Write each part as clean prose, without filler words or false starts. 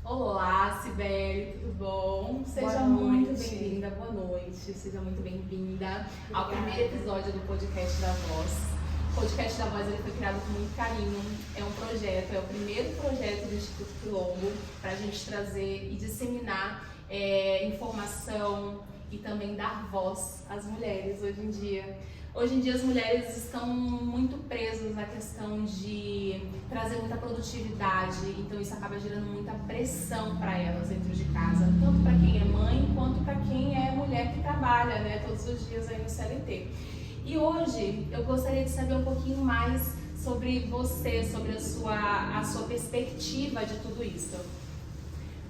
Olá, Sibeli, tudo bom? Seja muito bem-vinda, boa noite, seja muito bem-vinda ao primeiro episódio do Podcast da Voz. O Podcast da Voz ele foi criado com muito carinho, é um projeto, é o primeiro projeto do Instituto Quilombo para a gente trazer e disseminar informação e também dar voz às mulheres hoje em dia. Hoje em dia as mulheres estão muito presas à questão de trazer muita produtividade, então isso acaba gerando muita pressão para elas dentro de casa, tanto para quem é mãe quanto para quem é mulher que trabalha, né, todos os dias aí no CLT. E hoje eu gostaria de saber um pouquinho mais sobre você, sobre a sua perspectiva de tudo isso.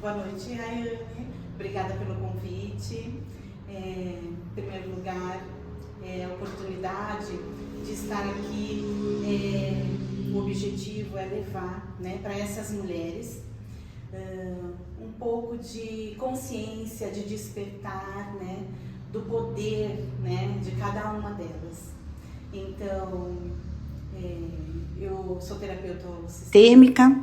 Boa noite, Rayane. Obrigada pelo convite. Em primeiro lugar, a oportunidade de estar aqui, o objetivo é levar, né, para essas mulheres um pouco de consciência, de despertar, né, do poder, né, de cada uma delas. Então, eu sou terapeuta sistêmica,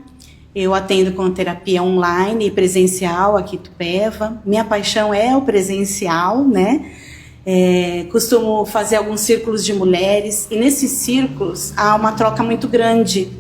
eu atendo com terapia online e presencial aqui em Itupeva. Minha paixão é o presencial, né? Costumo fazer alguns círculos de mulheres e nesses círculos há uma troca muito grande,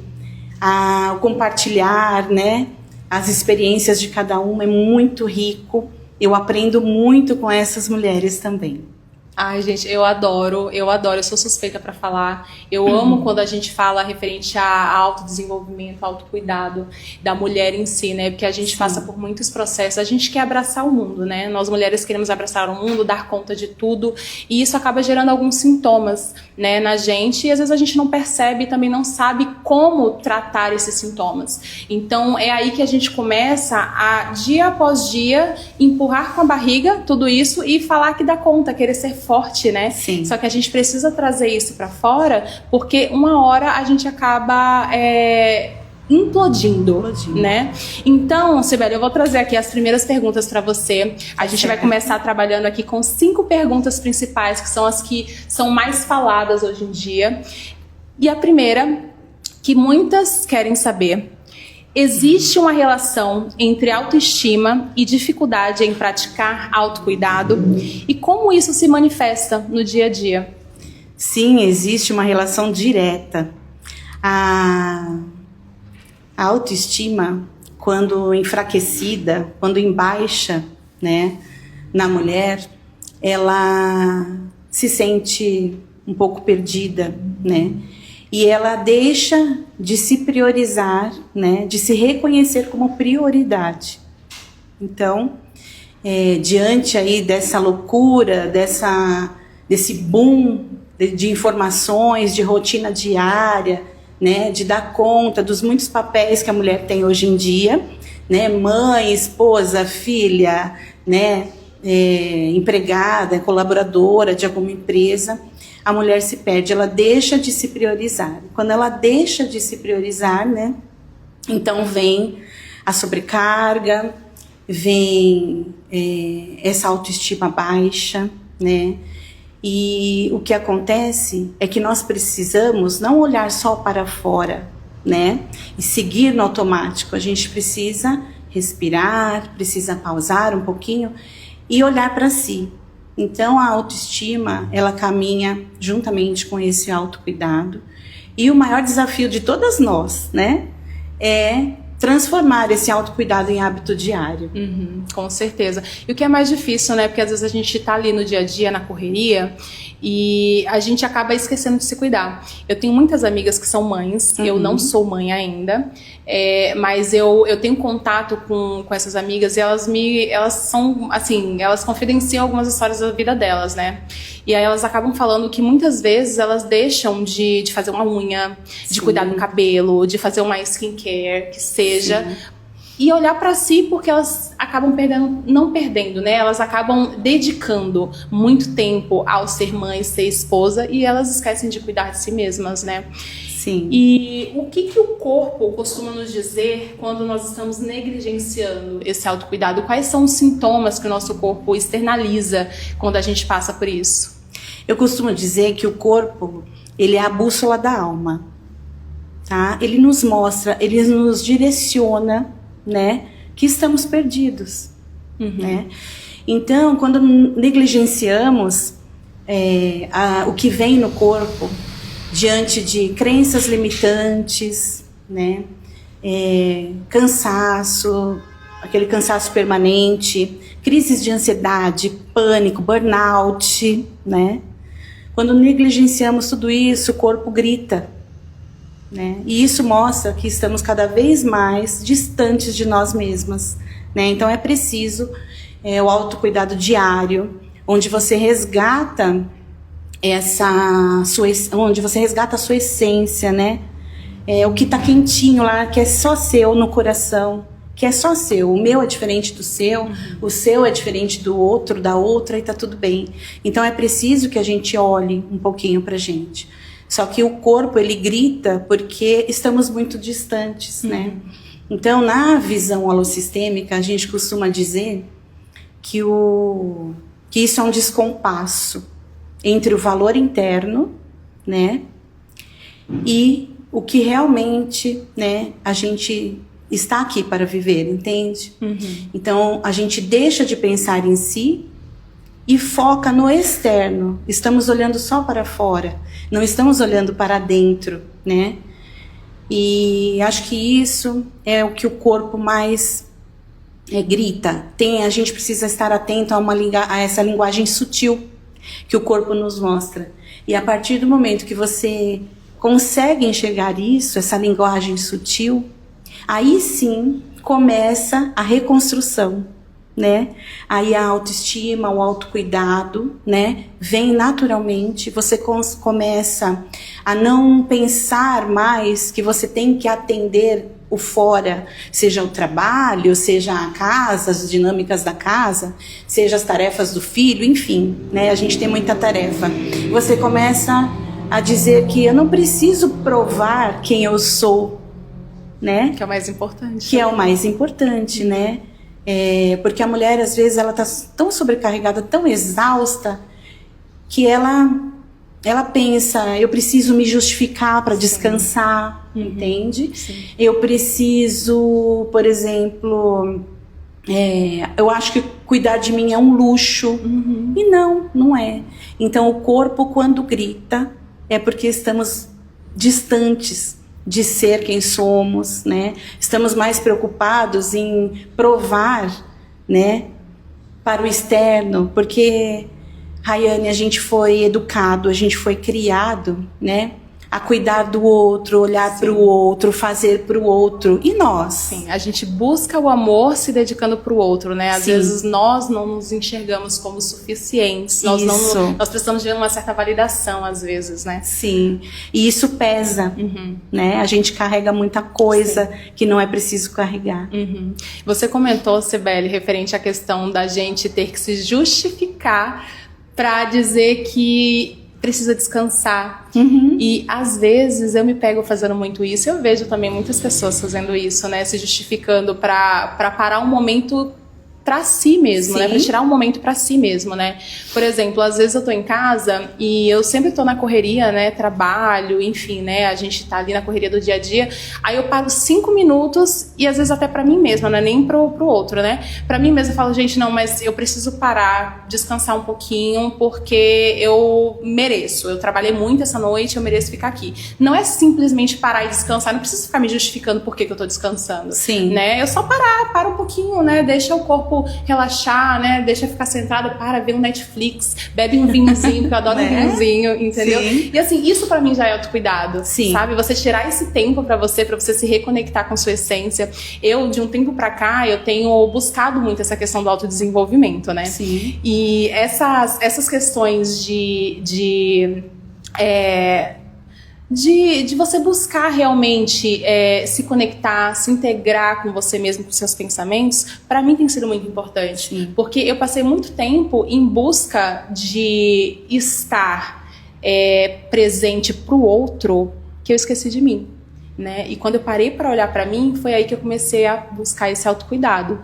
o compartilhar, né, as experiências de cada uma é muito rico, eu aprendo muito com essas mulheres também. Ai, gente, eu adoro, eu sou suspeita para falar. Eu amo quando a gente fala referente a autodesenvolvimento, autocuidado da mulher em si, né? Porque a gente passa por muitos processos, a gente quer abraçar o mundo, né? Nós mulheres queremos abraçar o mundo, dar conta de tudo, e isso acaba gerando alguns sintomas, né, na gente, e às vezes a gente não percebe e também não sabe como tratar esses sintomas. Então é aí que a gente começa a, dia após dia, empurrar com a barriga tudo isso e falar que dá conta, querer ser forte, né? Sim. Só que a gente precisa trazer isso pra fora, porque uma hora a gente acaba implodindo, né? Então, Sibeli, eu vou trazer aqui as primeiras perguntas para você. A gente vai começar trabalhando aqui com 5 perguntas principais, que são as que são mais faladas hoje em dia. E a primeira, que muitas querem saber: existe uma relação entre autoestima e dificuldade em praticar autocuidado? E como isso se manifesta no dia a dia? Sim, existe uma relação direta. A autoestima, quando enfraquecida, quando em baixa, né, na mulher, ela se sente um pouco perdida, né? E ela deixa de se priorizar, né, de se reconhecer como prioridade. Então, diante aí dessa loucura, desse boom de informações, de rotina diária, né, de dar conta dos muitos papéis que a mulher tem hoje em dia, né, mãe, esposa, filha, né, empregada, colaboradora de alguma empresa, a mulher se perde, ela deixa de se priorizar. Quando ela deixa de se priorizar, né, então vem a sobrecarga, vem essa autoestima baixa, né, e o que acontece é que nós precisamos não olhar só para fora, né, e seguir no automático. A gente precisa respirar, precisa pausar um pouquinho e olhar para si. Então a autoestima, ela caminha juntamente com esse autocuidado. E o maior desafio de todas nós, né, é transformar esse autocuidado em hábito diário. Com certeza. E o que é mais difícil, né? Porque às vezes a gente tá ali no dia a dia, na correria, e a gente acaba esquecendo de se cuidar. Eu tenho muitas amigas que são mães, eu não sou mãe ainda, mas eu tenho contato com essas amigas e elas são, assim, elas confidenciam algumas histórias da vida delas, né? E aí elas acabam falando que muitas vezes elas deixam de fazer uma unha, de cuidar do cabelo, de fazer uma skincare, que seja, e olhar para si, porque elas acabam não perdendo, né? Elas acabam dedicando muito tempo ao ser mãe, ser esposa, e elas esquecem de cuidar de si mesmas, né? Sim. E o que o corpo costuma nos dizer quando nós estamos negligenciando esse autocuidado? Quais são os sintomas que o nosso corpo externaliza quando a gente passa por isso? Eu costumo dizer que o corpo, ele é a bússola da alma, tá? Ele nos mostra, ele nos direciona, né, que estamos perdidos, né? Então, quando negligenciamos o que vem no corpo, diante de crenças limitantes, né? Cansaço, aquele cansaço permanente, crises de ansiedade, pânico, burnout, né? Quando negligenciamos tudo isso, o corpo grita, né? E isso mostra que estamos cada vez mais distantes de nós mesmas, né? Então é preciso o autocuidado diário, onde você resgata onde você resgata a sua essência, né? O que está quentinho lá, que é só seu no coração, que é só seu. O meu é diferente do seu, o seu é diferente do outro, da outra, e tá tudo bem. Então é preciso que a gente olhe um pouquinho pra gente. Só que o corpo, ele grita porque estamos muito distantes, né? Então, na visão holossistêmica, a gente costuma dizer que isso é um descompasso entre o valor interno, né, e o que realmente, né, a gente está aqui para viver, entende? Então, a gente deixa de pensar em si e foca no externo. Estamos olhando só para fora, não estamos olhando para dentro, né? E acho que isso é o que o corpo mais grita. A gente precisa estar atento a essa linguagem sutil que o corpo nos mostra. E a partir do momento que você consegue enxergar isso, essa linguagem sutil, aí sim começa a reconstrução, né? Aí a autoestima, o autocuidado, né, vem naturalmente. Você começa a não pensar mais que você tem que atender o fora, seja o trabalho, seja a casa, as dinâmicas da casa, seja as tarefas do filho, enfim, né? A gente tem muita tarefa. Você começa a dizer que eu não preciso provar quem eu sou, né? Que é o mais importante. Que é o mais importante, né? Porque a mulher, às vezes, ela tá tão sobrecarregada, tão exausta, que ela pensa, eu preciso me justificar para descansar, entende? Sim. Eu preciso, por exemplo, eu acho que cuidar de mim é um luxo. E não é. Então o corpo, quando grita, é porque estamos distantes de ser quem somos, né? Estamos mais preocupados em provar, né, para o externo, porque, Rayane, a gente foi educado, a gente foi criado, né, a cuidar do outro, olhar para o outro, fazer para o outro. E nós? Sim, a gente busca o amor se dedicando para o outro, né? Às vezes nós não nos enxergamos como suficientes. Nós precisamos de uma certa validação, às vezes, né? Sim, e isso pesa, né? A gente carrega muita coisa que não é preciso carregar. Você comentou, Cibele, referente à questão da gente ter que se justificar para dizer que precisa descansar. E às vezes eu me pego fazendo muito isso. Eu vejo também muitas pessoas fazendo isso, né? Se justificando para parar um momento pra si mesmo, né? Pra tirar um momento pra si mesmo, né? Por exemplo, às vezes eu tô em casa e eu sempre tô na correria, né? Trabalho, enfim, né? A gente tá ali na correria do dia a dia. Aí eu paro 5 minutos e às vezes até pra mim mesma, não é nem pro outro, né? Pra mim mesma eu falo, gente, não, mas eu preciso parar, descansar um pouquinho, porque eu mereço. Eu trabalhei muito essa noite, eu mereço ficar aqui. Não é simplesmente parar e descansar, não preciso ficar me justificando por que eu tô descansando. Sim. Né? Eu só para um pouquinho, né? Deixa o corpo relaxar, né? Deixa ficar centrado, para ver um Netflix, bebe um vinhozinho, porque eu adoro um vinhozinho, entendeu? Sim. E assim, isso pra mim já é autocuidado, sabe? Você tirar esse tempo pra você se reconectar com sua essência. Eu, de um tempo pra cá, eu tenho buscado muito essa questão do autodesenvolvimento, né? Sim. E essas questões de você buscar realmente se conectar, se integrar com você mesmo, com seus pensamentos, para mim tem sido muito importante. Sim. Porque eu passei muito tempo em busca de estar presente pro outro, que eu esqueci de mim, né? E quando eu parei para olhar para mim, foi aí que eu comecei a buscar esse autocuidado.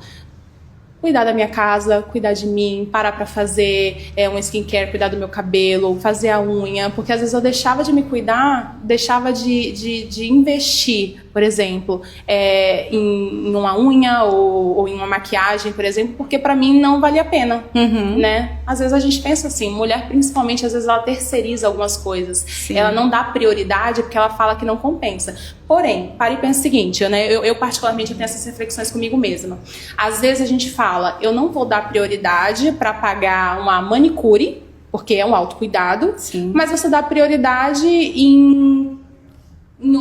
cuidar da minha casa, cuidar de mim, parar pra fazer um skincare, cuidar do meu cabelo, fazer a unha, porque às vezes eu deixava de me cuidar, deixava de investir, por exemplo, em uma unha ou em uma maquiagem, por exemplo, porque pra mim não valia a pena, né? Às vezes a gente pensa assim, mulher principalmente, às vezes ela terceiriza algumas coisas, ela não dá prioridade porque ela fala que não compensa. Porém, pare e pensa o seguinte, né? Eu particularmente tenho essas reflexões comigo mesma. Às vezes a gente fala, eu não vou dar prioridade para pagar uma manicure, porque é um autocuidado, mas você dá prioridade em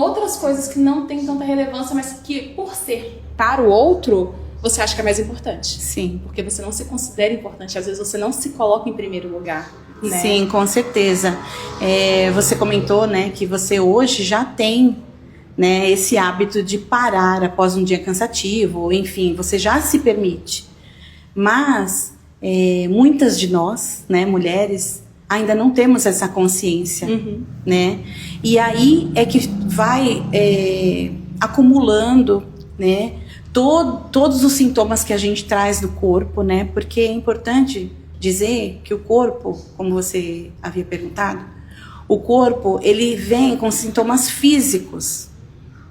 outras coisas que não tem tanta relevância, mas que por ser para o outro, você acha que é mais importante. Sim. Porque você não se considera importante, às vezes você não se coloca em primeiro lugar. Né? Sim, com certeza. Você comentou, né, que você hoje já tem, né, esse hábito de parar após um dia cansativo, enfim, você já se permite. Mas muitas de nós, né, mulheres, ainda não temos essa consciência, né? E aí é que vai acumulando, né, todos os sintomas que a gente traz do corpo, né? Porque é importante dizer que o corpo, como você havia perguntado, o corpo, ele vem com sintomas físicos,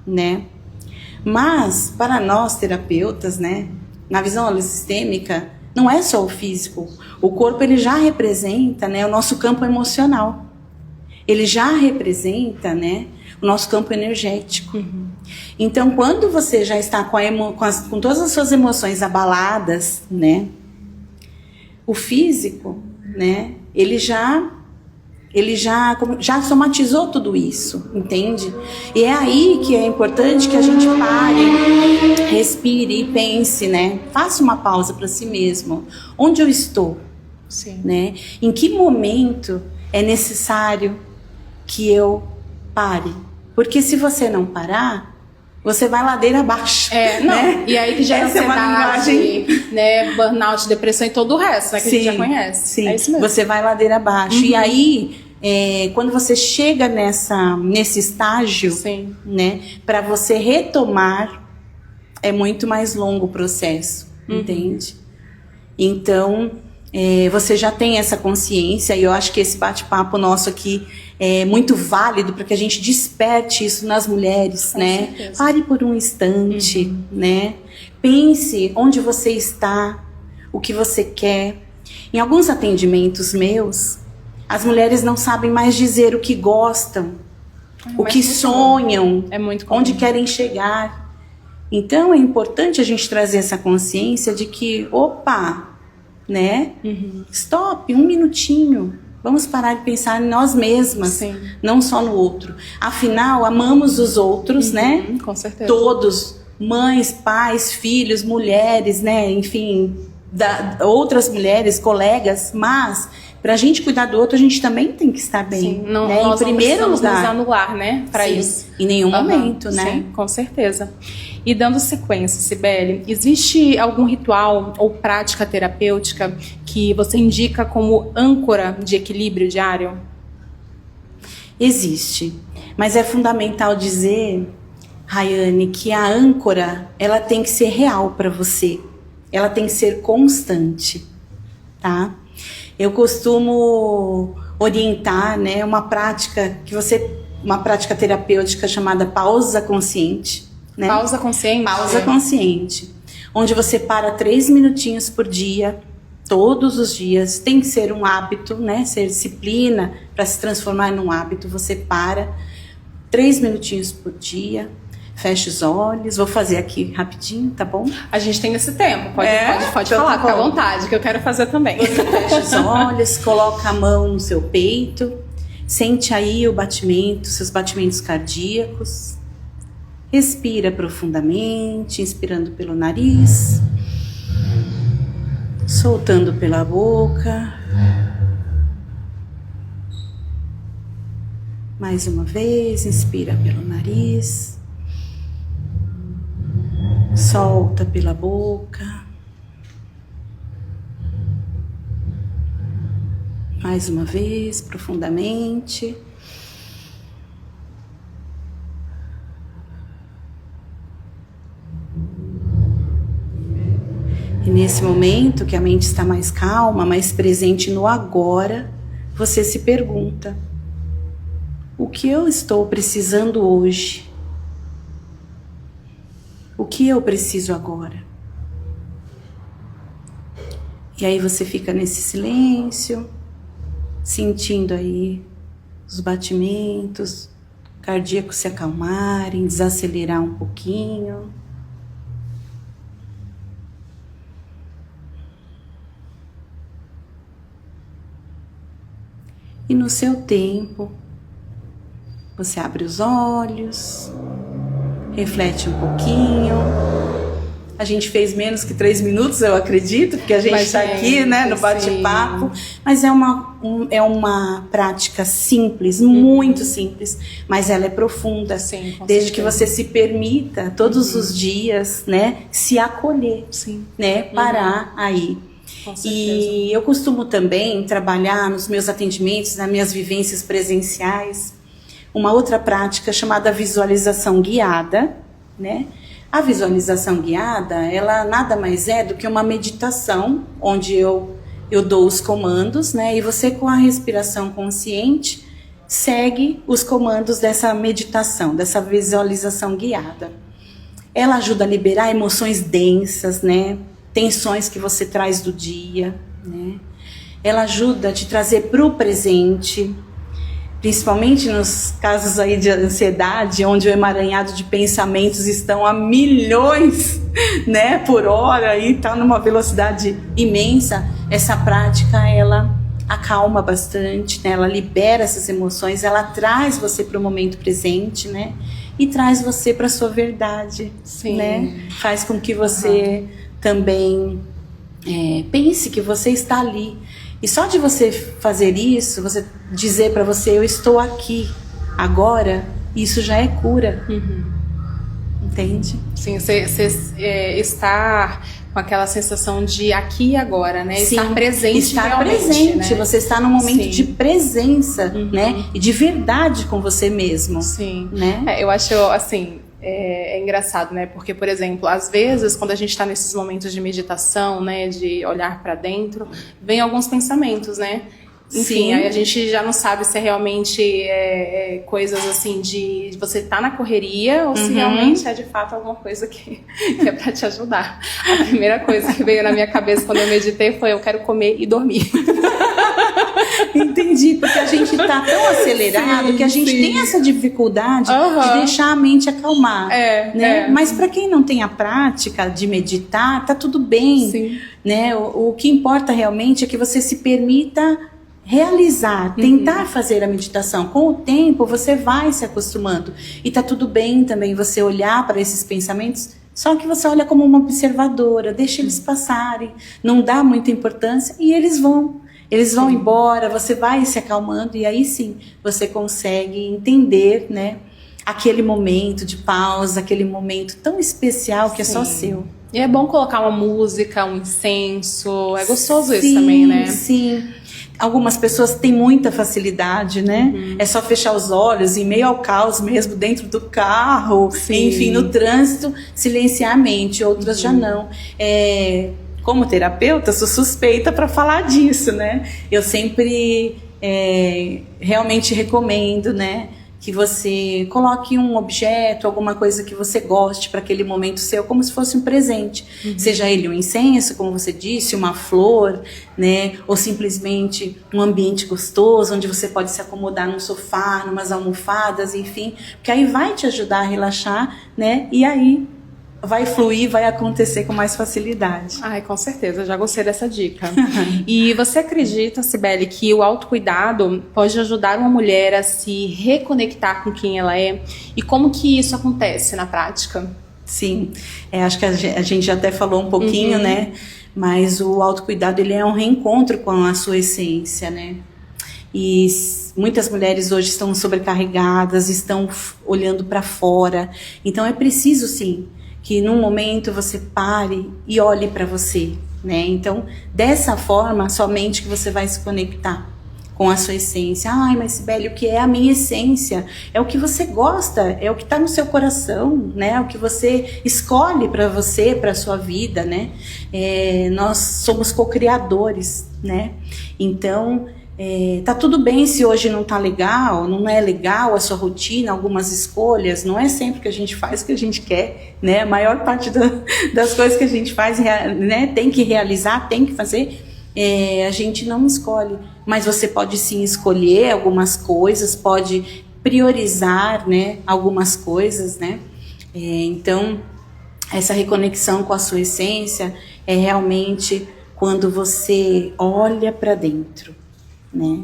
né? Mas para nós terapeutas, né, na visão holosistêmica, não é só o físico. O corpo, ele já representa, né, o nosso campo emocional. Ele já representa, né, o nosso campo energético. Então, quando você já está com todas as suas emoções abaladas, né, o físico, né, ele já somatizou tudo isso, entende? E é aí que é importante que a gente pare, respire e pense, né? Faça uma pausa para si mesmo. Onde eu estou? Sim. Né? Em que momento é necessário que eu pare? Porque se você não parar, você vai ladeira abaixo. Né? E aí que gera ansiedade, né, burnout, depressão e todo o resto, né, que a gente já conhece. Sim, é isso mesmo. Você vai ladeira abaixo. E aí, quando você chega nesse estágio, né, para você retomar, é muito mais longo o processo, entende? Então, você já tem essa consciência, e eu acho que esse bate-papo nosso aqui é muito válido para que a gente desperte isso nas mulheres, né? Certeza. Pare por um instante, né? Pense onde você está, o que você quer. Em alguns atendimentos meus, as mulheres não sabem mais dizer o que gostam, o que sonham, onde querem chegar. Então é importante a gente trazer essa consciência de que, opa, né? Stop, um minutinho. Vamos parar de pensar em nós mesmas, não só no outro. Afinal, amamos os outros, né? Com certeza. Todos, mães, pais, filhos, mulheres, né? Enfim, outras mulheres, colegas, mas para a gente cuidar do outro, a gente também tem que estar bem. Não, né? Nós em primeiro lugar. nos anular, né? Para isso. Em nenhum momento, né? Sim, com certeza. E dando sequência, Cibele, existe algum ritual ou prática terapêutica que você indica como âncora de equilíbrio diário? Existe. Mas é fundamental dizer, Rayane, que a âncora, ela tem que ser real para você. Ela tem que ser constante, tá? Eu costumo orientar, né, uma prática terapêutica chamada pausa consciente. Né? Pausa consciente? Pausa consciente. Onde você para 3 minutinhos por dia, todos os dias. Tem que ser um hábito, né? Ser disciplina para se transformar num hábito. Você para 3 minutinhos por dia, fecha os olhos. Vou fazer aqui rapidinho, tá bom? A gente tem esse tempo, pode então falar, fica à vontade, que eu quero fazer também. Você fecha os olhos, coloca a mão no seu peito, sente aí o batimento, seus batimentos cardíacos. Respira profundamente, inspirando pelo nariz, soltando pela boca. Mais uma vez, inspira pelo nariz, solta pela boca. Mais uma vez, profundamente. E nesse momento que a mente está mais calma, mais presente no agora, você se pergunta: o que eu estou precisando hoje? O que eu preciso agora? E aí você fica nesse silêncio, sentindo aí os batimentos cardíacos se acalmarem, desacelerar um pouquinho. E no seu tempo, você abre os olhos, reflete um pouquinho. A gente fez menos que 3 minutos, eu acredito, porque a gente está aqui, né, no bate-papo. Mas é uma prática simples, muito simples, mas ela é profunda. Sim, desde que você se permita, todos os dias, né, se acolher, né, parar aí. E eu costumo também trabalhar nos meus atendimentos, nas minhas vivências presenciais, uma outra prática chamada visualização guiada, né? A visualização guiada, ela nada mais é do que uma meditação, onde eu dou os comandos, né? E você, com a respiração consciente, segue os comandos dessa meditação, dessa visualização guiada. Ela ajuda a liberar emoções densas, né? Tensões que você traz do dia, né? Ela ajuda a te trazer para o presente, principalmente nos casos aí de ansiedade, onde o emaranhado de pensamentos estão a milhões, né, por hora e está numa velocidade imensa. Essa prática, ela acalma bastante, né? Ela libera essas emoções, ela traz você para o momento presente, né? E traz você para a sua verdade, né? Faz com que você também pense que você está ali. E só de você fazer isso, você dizer para você, eu estou aqui, agora, isso já é cura. Entende? Sim, você estar com aquela sensação de aqui e agora, né? Sim, estar presente estar realmente, presente, né? Você está num momento de presença, né? E de verdade com você mesmo. Sim. Né? Eu acho, assim, é engraçado, né? Porque, por exemplo, às vezes, quando a gente está nesses momentos de meditação, né? De olhar para dentro, vem alguns pensamentos, né? Enfim, aí a gente já não sabe se é realmente coisas assim de você tá na correria ou se realmente é de fato alguma coisa que é pra te ajudar. A primeira coisa que veio na minha cabeça quando eu meditei foi: eu quero comer e dormir. Entendi, porque a gente tá tão acelerado que a gente tem essa dificuldade de deixar a mente acalmar, né? Mas para quem não tem a prática de meditar, tá tudo bem, né? O que importa realmente é que você se permita realizar, tentar fazer a meditação. Com o tempo você vai se acostumando e tá tudo bem também você olhar para esses pensamentos, só que você olha como uma observadora, deixa eles passarem, não dá muita importância e eles vão embora, você vai se acalmando e aí sim você consegue entender, né, aquele momento de pausa, aquele momento tão especial que é só seu. E é bom colocar uma música, um incenso, é gostoso isso também, né? Sim. Algumas pessoas têm muita facilidade, né? É só fechar os olhos, em meio ao caos mesmo, dentro do carro, enfim, no trânsito, silenciar a mente. Outras já não. Como terapeuta, sou suspeita para falar disso, né? Eu sempre realmente recomendo, né, que você coloque um objeto, alguma coisa que você goste para aquele momento seu, como se fosse um presente. Seja ele um incenso, como você disse, uma flor, né? Ou simplesmente um ambiente gostoso, onde você pode se acomodar num sofá, numas almofadas, enfim. Porque aí vai te ajudar a relaxar, né? E aí vai fluir, vai acontecer com mais facilidade. Ai, com certeza, já gostei dessa dica. E você acredita, Cibele, que o autocuidado pode ajudar uma mulher a se reconectar com quem ela é? E como que isso acontece na prática? Sim, acho que a gente já até falou um pouquinho, né? Mas o autocuidado, ele é um reencontro com a sua essência, né? E muitas mulheres hoje estão sobrecarregadas, estão olhando para fora. Então é preciso, sim, que num momento você pare e olhe para você, né? Então, dessa forma, somente que você vai se conectar com a sua essência. Ai, mas Sibeli, o que é a minha essência? É o que você gosta, é o que está no seu coração, né? É o que você escolhe para você, para a sua vida, né? Nós somos co-criadores, né? Então, tá tudo bem se hoje não tá legal, não é legal a sua rotina, algumas escolhas, não é sempre que a gente faz o que a gente quer, né? A maior parte das coisas que a gente faz, né, tem que realizar, tem que fazer, a gente não escolhe, mas você pode sim escolher algumas coisas, pode priorizar, né, algumas coisas, né? Então, essa reconexão com a sua essência é realmente quando você olha para dentro, né?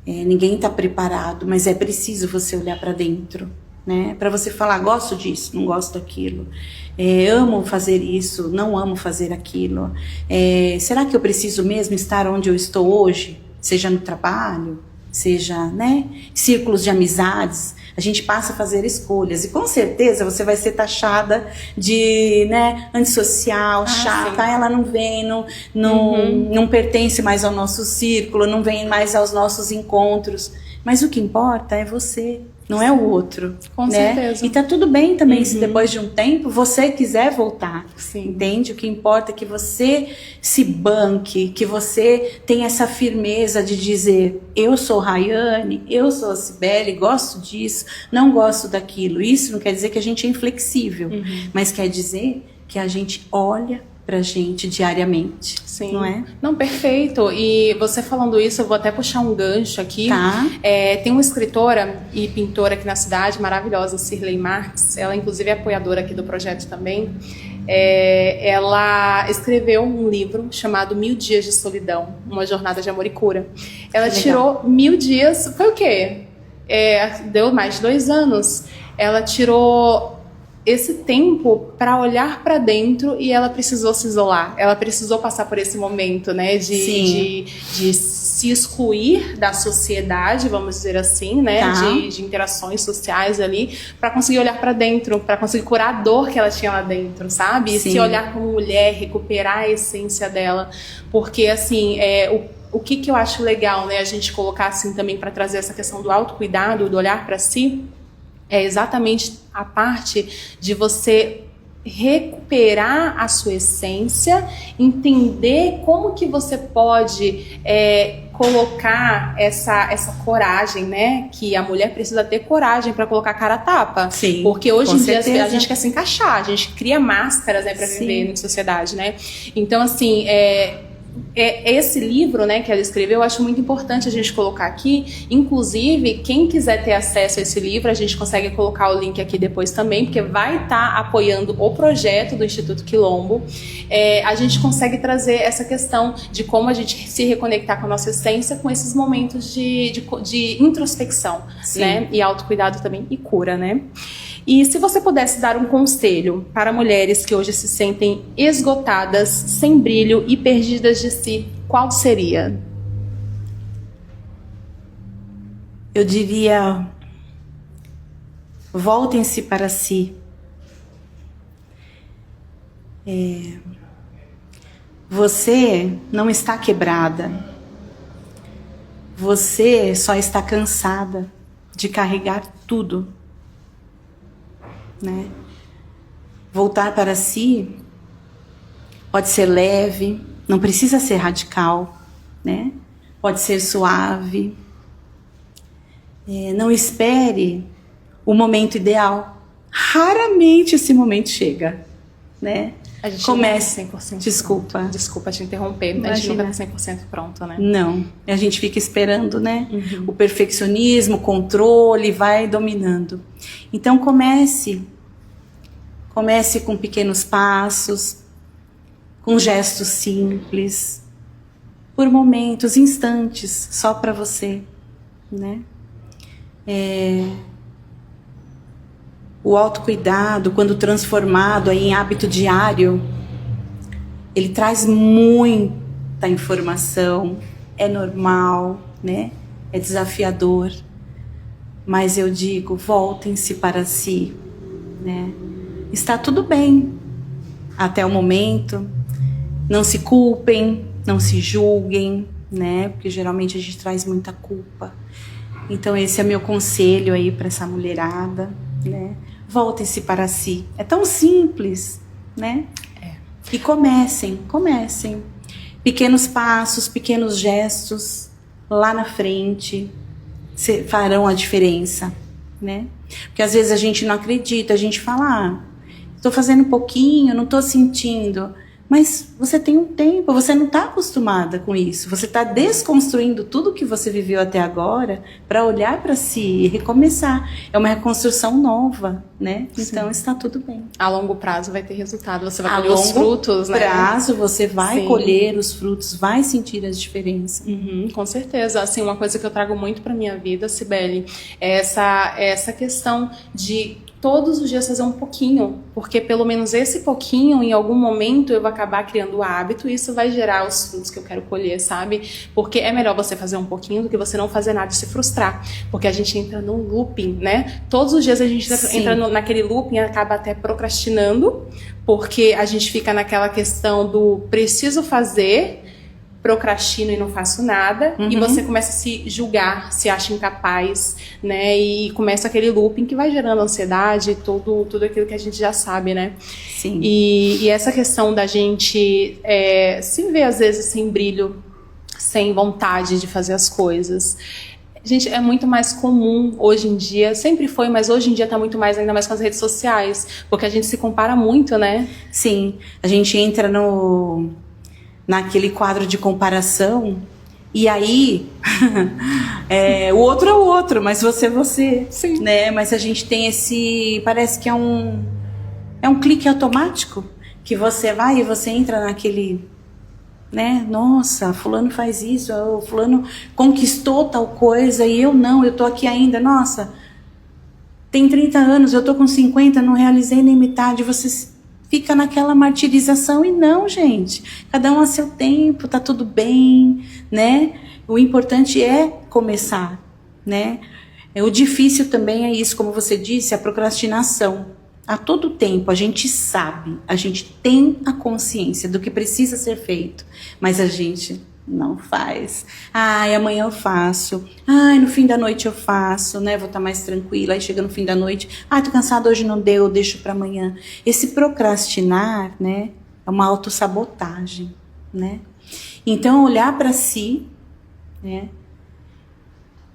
Ninguém está preparado, mas é preciso você olhar para dentro, né? Para você falar, gosto disso, não gosto daquilo, amo fazer isso, não amo fazer aquilo, será que eu preciso mesmo estar onde eu estou hoje? Seja no trabalho, seja, né, círculos de amizades, a gente passa a fazer escolhas e com certeza você vai ser taxada de, né, antissocial, chata, ela não vem, não pertence mais ao nosso círculo, não vem mais aos nossos encontros, mas o que importa é você, não é o outro. Com né? certeza. E tá tudo bem também se depois de um tempo você quiser voltar. Sim. Entende? O que importa é que você se banque, que você tenha essa firmeza de dizer, eu sou Rayane, eu sou a Sibeli, gosto disso, não gosto daquilo. Isso não quer dizer que a gente é inflexível, mas quer dizer que a gente olha pra gente diariamente. Sim. Não é? Não, perfeito. E você falando isso, eu vou até puxar um gancho aqui. Tá. Tem uma escritora e pintora aqui na cidade, maravilhosa, Cirlei Marques. Ela, inclusive, é apoiadora aqui do projeto também. Ela escreveu um livro chamado 1000 Dias de Solidão, uma jornada de amor e cura. Ela tirou 1000 dias, foi o quê? Deu mais de 2 anos. Ela tirou esse tempo para olhar para dentro e ela precisou se isolar. Ela precisou passar por esse momento, né, de se excluir da sociedade, vamos dizer assim, né, Tá. de interações sociais ali, para conseguir olhar para dentro, para conseguir curar a dor que ela tinha lá dentro, sabe? E Sim. se olhar como mulher, recuperar a essência dela, porque assim, o que eu acho legal, né, a gente colocar assim também para trazer essa questão do autocuidado, do olhar para si, é exatamente a parte de você recuperar a sua essência, entender como que você pode colocar essa coragem, né? Que a mulher precisa ter coragem para colocar a cara a tapa. Sim, porque hoje com em dia certeza. a gente quer se encaixar, a gente cria máscaras, né, para Sim. viver na sociedade, né? Então, assim, esse livro, né, que ela escreveu, eu acho muito importante a gente colocar aqui. Inclusive, quem quiser ter acesso a esse livro, a gente consegue colocar o link aqui depois também, porque vai estar apoiando o projeto do Instituto Quilombo. A gente consegue trazer essa questão de como a gente se reconectar com a nossa essência com esses momentos de introspecção, né, e autocuidado também e cura, né? E se você pudesse dar um conselho para mulheres que hoje se sentem esgotadas, sem brilho e perdidas de si, qual seria? Eu diria, voltem-se para si. Você não está quebrada. Você só está cansada de carregar tudo. Né? Voltar para si pode ser leve, não precisa ser radical, né? Pode ser suave. Não espere o momento ideal. Raramente esse momento chega, né? A gente Comece. nunca tá 100% Desculpa. pronto. Desculpa te interromper. A gente nunca tá 100% pronto, né? Não, a gente fica esperando, né? O perfeccionismo, o controle vai dominando. Então comece com pequenos passos, com gestos simples, por momentos, instantes, só para você, né? O autocuidado, quando transformado aí em hábito diário, ele traz muita informação, é normal, né? É desafiador, mas eu digo, voltem-se para si, né? Está tudo bem até o momento, não se culpem, não se julguem, né? Porque geralmente a gente traz muita culpa. Então esse é meu conselho aí para essa mulherada, né? Voltem-se para si. É tão simples, né? E comecem. Pequenos passos, pequenos gestos lá na frente farão a diferença, né? Porque às vezes a gente não acredita, a gente fala, estou fazendo um pouquinho, não estou sentindo. Mas você tem um tempo, você não está acostumada com isso. Você está desconstruindo tudo que você viveu até agora para olhar para si e recomeçar. É uma reconstrução nova, né? Então está tudo bem. A longo prazo vai ter resultado, você vai colher os frutos, né? A longo prazo você vai colher os frutos, vai sentir as diferenças. Com certeza. Assim, uma coisa que eu trago muito para minha vida, Cibele, é essa questão de todos os dias fazer um pouquinho, porque pelo menos esse pouquinho, em algum momento, eu vou acabar criando o hábito e isso vai gerar os frutos que eu quero colher, sabe? Porque é melhor você fazer um pouquinho do que você não fazer nada e se frustrar, porque a gente entra num looping, né? Todos os dias a gente entra naquele looping e acaba até procrastinando, porque a gente fica naquela questão do preciso fazer, procrastino e não faço nada, e você começa a se julgar, se acha incapaz, né, e começa aquele looping que vai gerando ansiedade, tudo aquilo que a gente já sabe, né. Sim. E essa questão da gente se ver às vezes sem brilho, sem vontade de fazer as coisas, gente, é muito mais comum hoje em dia, sempre foi, mas hoje em dia tá muito mais, ainda mais com as redes sociais, porque a gente se compara muito, né. Sim, a gente entra naquele quadro de comparação, e aí o outro é o outro, mas você é você. Sim. Né? Mas a gente tem parece que é um clique automático, que você vai e você entra naquele, né? Nossa, fulano faz isso, fulano conquistou tal coisa e eu não, eu tô aqui ainda, nossa, tem 30 anos, eu tô com 50, não realizei nem metade, você fica naquela martirização e não, gente. Cada um a seu tempo, tá tudo bem, né? O importante é começar, né? O difícil também é isso, como você disse, a procrastinação. A todo tempo a gente sabe, a gente tem a consciência do que precisa ser feito, mas a gente não faz. Ai, amanhã eu faço. Ai, no fim da noite eu faço, né? Vou estar mais tranquila. Aí chega no fim da noite. Ai, tô cansada, hoje não deu, eu deixo para amanhã. Esse procrastinar, né? É uma autossabotagem, né? Então, olhar para si, né?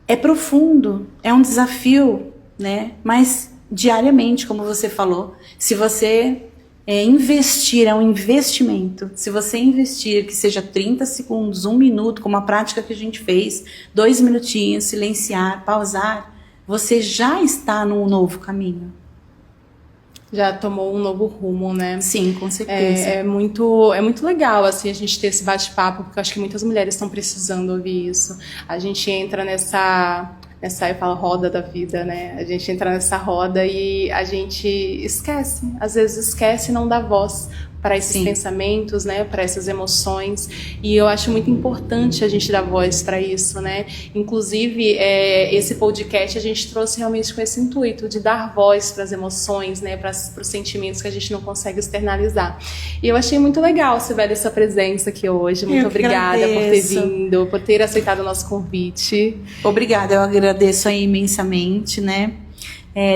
É profundo, é um desafio, né? Mas diariamente, como você falou, se você investir, é um investimento. Se você investir, que seja 30 segundos, 1 minuto, como a prática que a gente fez, 2 minutinhos, silenciar, pausar, você já está num novo caminho. Já tomou um novo rumo, né? Sim, com certeza. É muito legal, assim, a gente ter esse bate-papo, porque eu acho que muitas mulheres estão precisando ouvir isso. A gente entra eu falo roda da vida, né? A gente entra nessa roda e a gente esquece, às vezes esquece e não dá voz para esses pensamentos, né? Para essas emoções. E eu acho muito importante a gente dar voz para isso, né? Inclusive, esse podcast a gente trouxe realmente com esse intuito de dar voz para as emoções, né? Para os sentimentos que a gente não consegue externalizar. E eu achei muito legal, Cibele, essa presença aqui hoje. Muito obrigada por ter vindo, por ter aceitado o nosso convite. Obrigada, eu agradeço aí imensamente, né?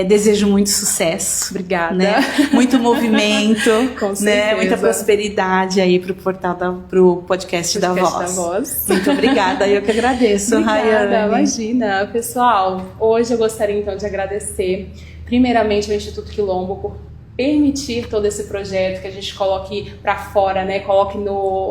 Desejo muito sucesso. Obrigada. Né? Muito movimento, com certeza. Né? Muita prosperidade aí pro podcast da Voz. Muito obrigada, eu que agradeço, Obrigada, imagina. Pessoal, hoje eu gostaria então de agradecer primeiramente ao Instituto Quilombo por permitir todo esse projeto, que a gente coloque para fora, né? Coloque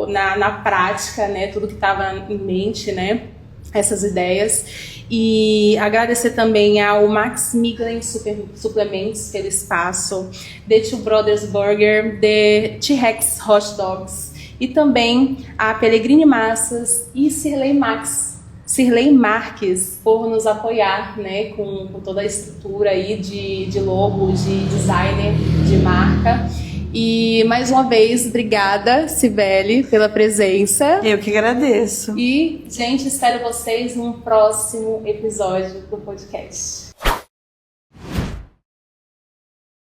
na prática, né? Tudo que estava em mente, né? Essas ideias. E agradecer também ao Max Miglen Suplementos pelo espaço, The Two Brothers Burger, The T-Rex Hot Dogs e também a Pellegrini Massas e Cirlei Marques por nos apoiar, né, com toda a estrutura aí de logo, de designer, de marca. E mais uma vez, obrigada, Cibele, pela presença. Eu que agradeço. E, gente, espero vocês num próximo episódio do podcast.